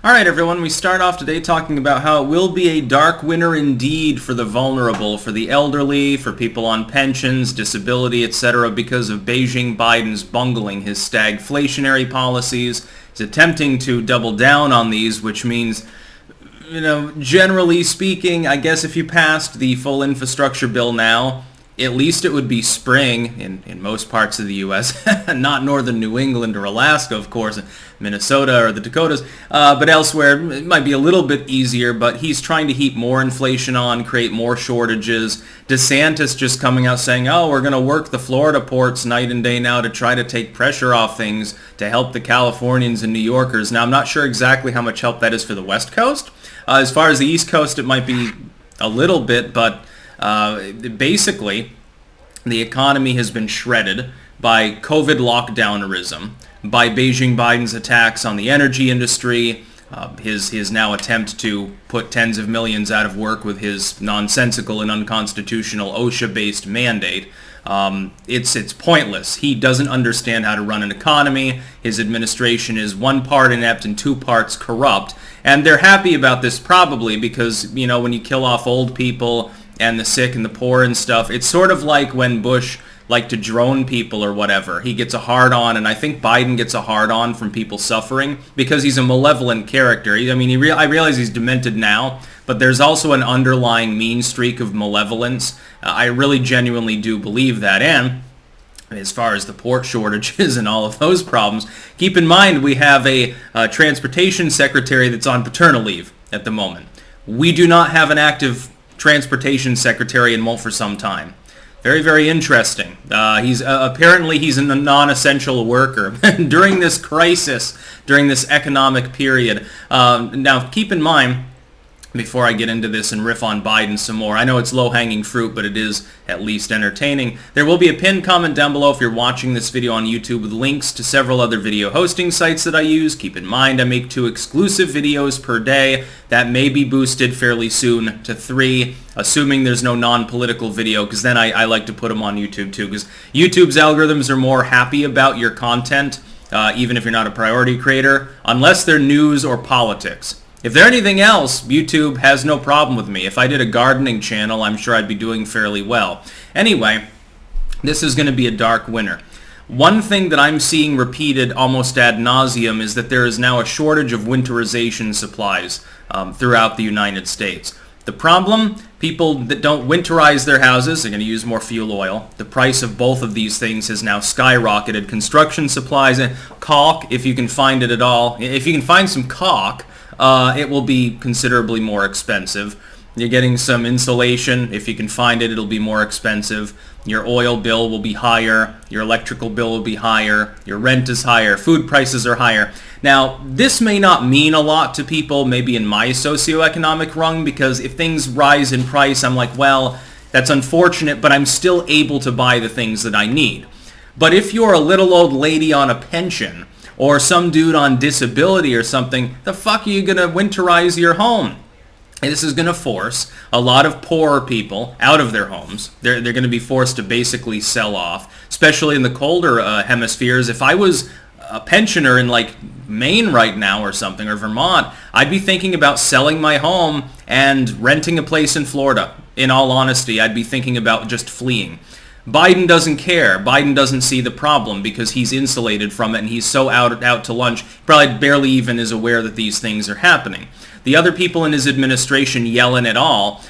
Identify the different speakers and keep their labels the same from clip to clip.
Speaker 1: Alright everyone, we start off today talking about how it will be a dark winter indeed for the vulnerable, for the elderly, for people on pensions, disability, etc. because of Beijing Biden's bungling, his stagflationary policies. He's attempting to double down on these, which means, generally speaking, I guess if you passed the full infrastructure bill now, at least it would be spring in most parts of the U.S., not northern New England or Alaska, of course, Minnesota or the Dakotas, but elsewhere it might be a little bit easier, but he's trying to heap more inflation on, create more shortages. DeSantis just coming out saying, oh, we're going to work the Florida ports night and day now to try to take pressure off things to help the Californians and New Yorkers. Now, I'm not sure exactly how much help that is for the West Coast. As far as the East Coast, it might be a little bit, but basically, the economy has been shredded by COVID lockdownerism, by Beijing Biden's attacks on the energy industry, his now attempt to put tens of millions out of work with his nonsensical and unconstitutional OSHA-based mandate. It's pointless. He doesn't understand how to run an economy. His administration is one part inept and two parts corrupt. And they're happy about this probably because, when you kill off old people and the sick and the poor and stuff, it's sort of like when Bush liked to drone people or whatever. He gets a hard-on, and I think Biden gets a hard-on from people suffering because he's a malevolent character. I realize he's demented now, but there's also an underlying mean streak of malevolence. I really genuinely do believe that. And as far as the port shortages and all of those problems, keep in mind we have a transportation secretary that's on paternal leave at the moment. We do not have an active transportation secretary and won't for some time. Very, very interesting. He's apparently a non-essential worker during this crisis, during this economic period. Now, keep in mind, before I get into this and riff on Biden some more, I know it's low-hanging fruit, but it is at least entertaining. There will be a pinned comment down below if you're watching this video on YouTube with links to several other video hosting sites that I use. Keep in mind I make 2 exclusive videos per day. That may be boosted fairly soon to 3, assuming there's no non-political video, because then I like to put them on YouTube too, because YouTube's algorithms are more happy about your content, even if you're not a priority creator, unless they're news or politics. If they're anything else, YouTube has no problem with me. If I did a gardening channel, I'm sure I'd be doing fairly well. Anyway, this is going to be a dark winter. One thing that I'm seeing repeated almost ad nauseum is that there is now a shortage of winterization supplies throughout the United States. The problem, people that don't winterize their houses are going to use more fuel oil. The price of both of these things has now skyrocketed. Construction supplies and caulk, if you can find it at all. If you can find some caulk, it will be considerably more expensive. You're getting some insulation. If you can find it, it'll be more expensive. Your oil bill will be higher. Your electrical bill will be higher. Your rent is higher. Food prices are higher. Now, this may not mean a lot to people maybe in my socioeconomic rung, because if things rise in price, I'm like, well, that's unfortunate, but I'm still able to buy the things that I need. But if you're a little old lady on a pension, or some dude on disability or something, the fuck are you going to winterize your home? And this is going to force a lot of poorer people out of their homes. They're going to be forced to basically sell off, especially in the colder hemispheres. If I was a pensioner in like Maine right now or something, or Vermont, I'd be thinking about selling my home and renting a place in Florida. In all honesty, I'd be thinking about just fleeing. Biden doesn't care. Biden doesn't see the problem because he's insulated from it, and he's so out to lunch, probably barely even is aware that these things are happening. The other people in his administration yelling at all,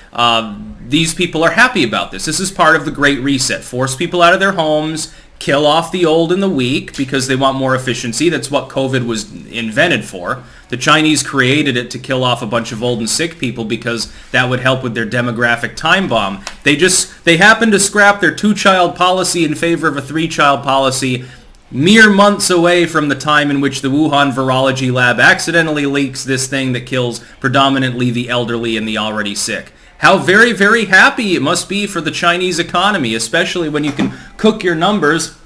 Speaker 1: these people are happy about this. This is part of the Great Reset. Force people out of their homes, kill off the old and the weak because they want more efficiency. That's what COVID was invented for. The Chinese created it to kill off a bunch of old and sick people because that would help with their demographic time bomb. They happened to scrap their 2-child policy in favor of a 3-child policy mere months away from the time in which the Wuhan virology lab accidentally leaks this thing that kills predominantly the elderly and the already sick. How very, very happy it must be for the Chinese economy, especially when you can cook your numbers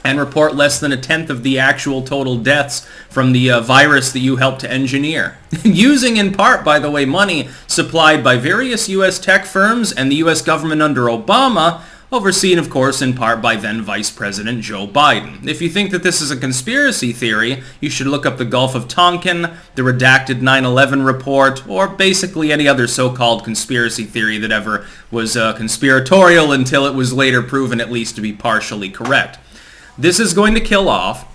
Speaker 1: and report less than 1/10 of the actual total deaths from the virus that you helped to engineer. Using in part, by the way, money supplied by various U.S. tech firms and the U.S. government under Obama, overseen, of course, in part by then Vice President Joe Biden. If you think that this is a conspiracy theory, you should look up the Gulf of Tonkin, the redacted 9/11 report, or basically any other so-called conspiracy theory that ever was conspiratorial until it was later proven at least to be partially correct. This is going to kill off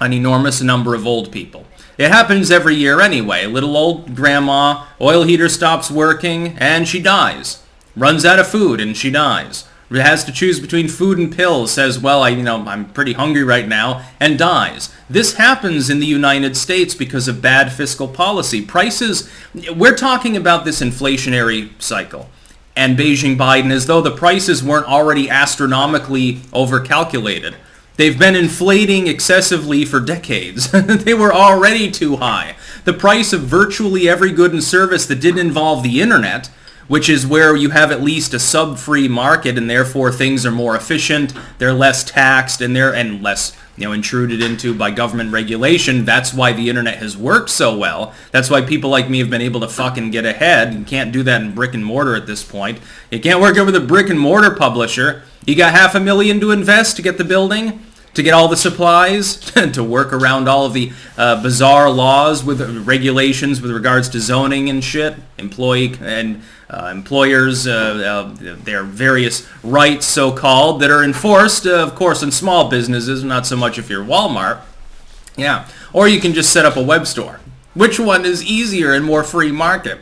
Speaker 1: an enormous number of old people. It happens every year anyway. Little old grandma, oil heater stops working, and she dies. Runs out of food, and she dies. Has to choose between food and pills, says, well, I'm pretty hungry right now, and dies. This happens in the United States because of bad fiscal policy. Prices, we're talking about this inflationary cycle. And Beijing Biden, as though the prices weren't already astronomically overcalculated. They've been inflating excessively for decades. They were already too high. The price of virtually every good and service that didn't involve the internet, which is where you have at least a sub-free market, and therefore things are more efficient, they're less taxed, and less intruded into by government regulation. That's why the internet has worked so well. That's why people like me have been able to fucking get ahead. You can't do that in brick and mortar at this point. You can't work over the brick and mortar publisher. You got $500,000 to invest to get the building, to get all the supplies, to work around all of the bizarre laws with regulations with regards to zoning and shit, employers, their various rights, so-called, that are enforced, of course, in small businesses, not so much if you're Walmart. Yeah. Or you can just set up a web store. Which one is easier and more free market?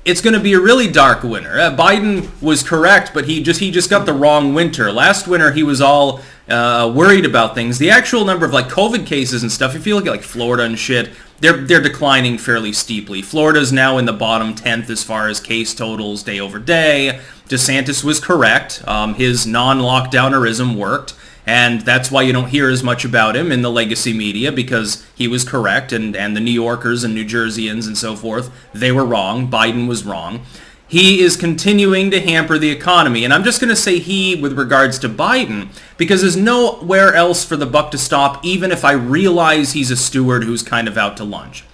Speaker 1: It's going to be a really dark winter. Biden was correct, but he just got the wrong winter. Last winter, he was all worried about things. The actual number of COVID cases and stuff, if you look at Florida and shit, they're declining fairly steeply. Florida's now in the bottom 10th as far as case totals day over day. DeSantis was correct. His non-lockdownerism worked. And that's why you don't hear as much about him in the legacy media, because he was correct, and the New Yorkers and New Jerseyans and so forth, they were wrong. Biden was wrong. He is continuing to hamper the economy. And I'm just going to say he with regards to Biden, because there's nowhere else for the buck to stop, even if I realize he's a steward who's kind of out to lunch.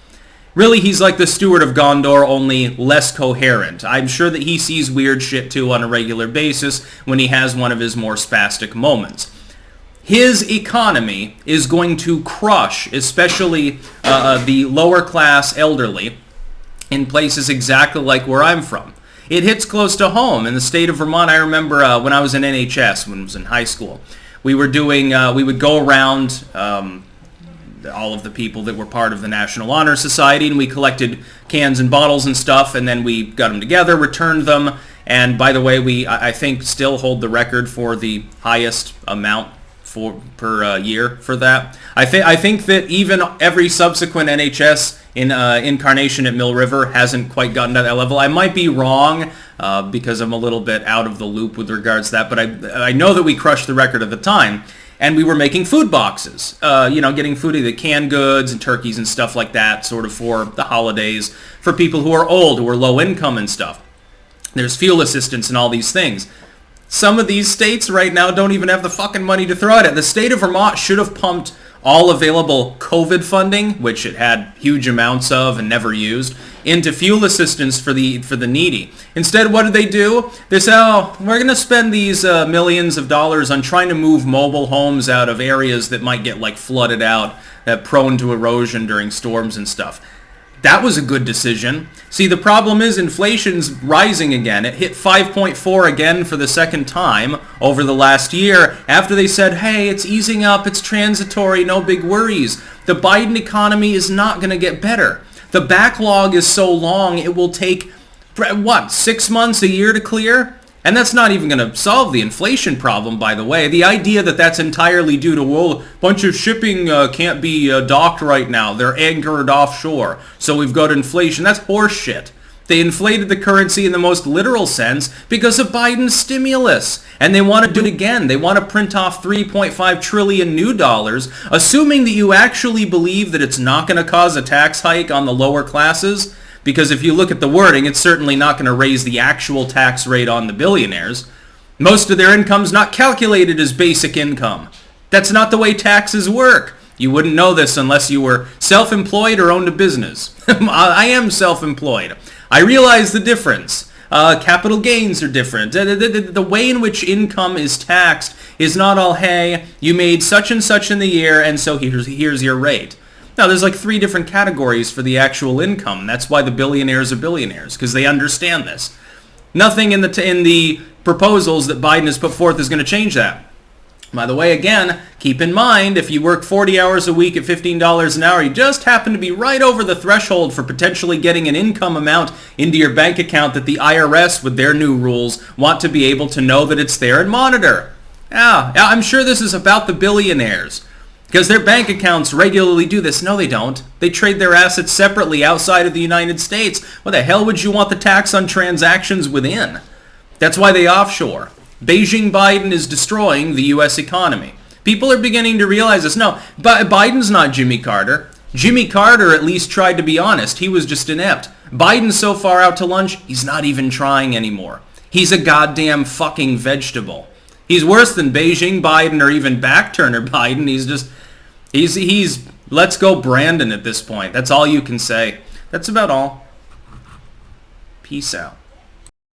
Speaker 1: Really, he's like the steward of Gondor, only less coherent. I'm sure that he sees weird shit too on a regular basis when he has one of his more spastic moments. His economy is going to crush, especially the lower class elderly, in places exactly like where I'm from. It hits close to home. In the state of Vermont, I remember when I was in NHS, when I was in high school, we would go around all of the people that were part of the National Honor Society, and we collected cans and bottles and stuff, and then we got them together, returned them, and by the way, I think still hold the record for the highest amount per year for that. I think that even every subsequent NHS incarnation at Mill River hasn't quite gotten to that level. I might be wrong because I'm a little bit out of the loop with regards to that, but I know that we crushed the record at the time, and we were making food boxes, getting food, the canned goods and turkeys and stuff like that, sort of for the holidays, for people who are old, who are low income and stuff. There's fuel assistance and all these things. Some of these states right now don't even have the fucking money to throw at it. The state of Vermont should have pumped all available COVID funding, which it had huge amounts of and never used, into fuel assistance for the needy. Instead, what did they do? They said, we're going to spend these millions of dollars on trying to move mobile homes out of areas that might get flooded out, prone to erosion during storms and stuff. That was a good decision. See, the problem is inflation's rising again. It hit 5.4 again for the second time over the last year after they said, hey, it's easing up, it's transitory, no big worries. The Biden economy is not going to get better. The backlog is so long, it will take, 6 months, a year to clear? And that's not even going to solve the inflation problem, by the way. The idea that that's entirely due to, a bunch of shipping can't be docked right now. They're anchored offshore. So we've got inflation. That's horseshit. They inflated the currency in the most literal sense because of Biden's stimulus. And they want to do it again. They want to print off 3.5 trillion new dollars, assuming that you actually believe that it's not going to cause a tax hike on the lower classes. Because if you look at the wording, it's certainly not going to raise the actual tax rate on the billionaires. Most of their income's not calculated as basic income. That's not the way taxes work. You wouldn't know this unless you were self-employed or owned a business. I am self-employed. I realize the difference. Capital gains are different. The way in which income is taxed is not all, hey, you made such and such in the year, and so here's your rate. No, there's like 3 different categories for the actual income. That's why the billionaires are billionaires, because they understand this. Nothing in the proposals that Biden has put forth is going to change that. By the way, again, keep in mind, if you work 40 hours a week at $15 an hour, you just happen to be right over the threshold for potentially getting an income amount into your bank account that the IRS, with their new rules, want to be able to know that it's there and monitor. Yeah, I'm sure this is about the billionaires, because their bank accounts regularly do this. No, they don't. They trade their assets separately outside of the United States. What the hell would you want the tax on transactions within? That's why they offshore. Beijing Biden is destroying the U.S. economy. People are beginning to realize this. No, Biden's not Jimmy Carter. Jimmy Carter at least tried to be honest. He was just inept. Biden's so far out to lunch, he's not even trying anymore. He's a goddamn fucking vegetable. He's worse than Beijing Biden or even back-turner Biden. He's let's go Brandon at this point. That's all you can say. That's about all. Peace out.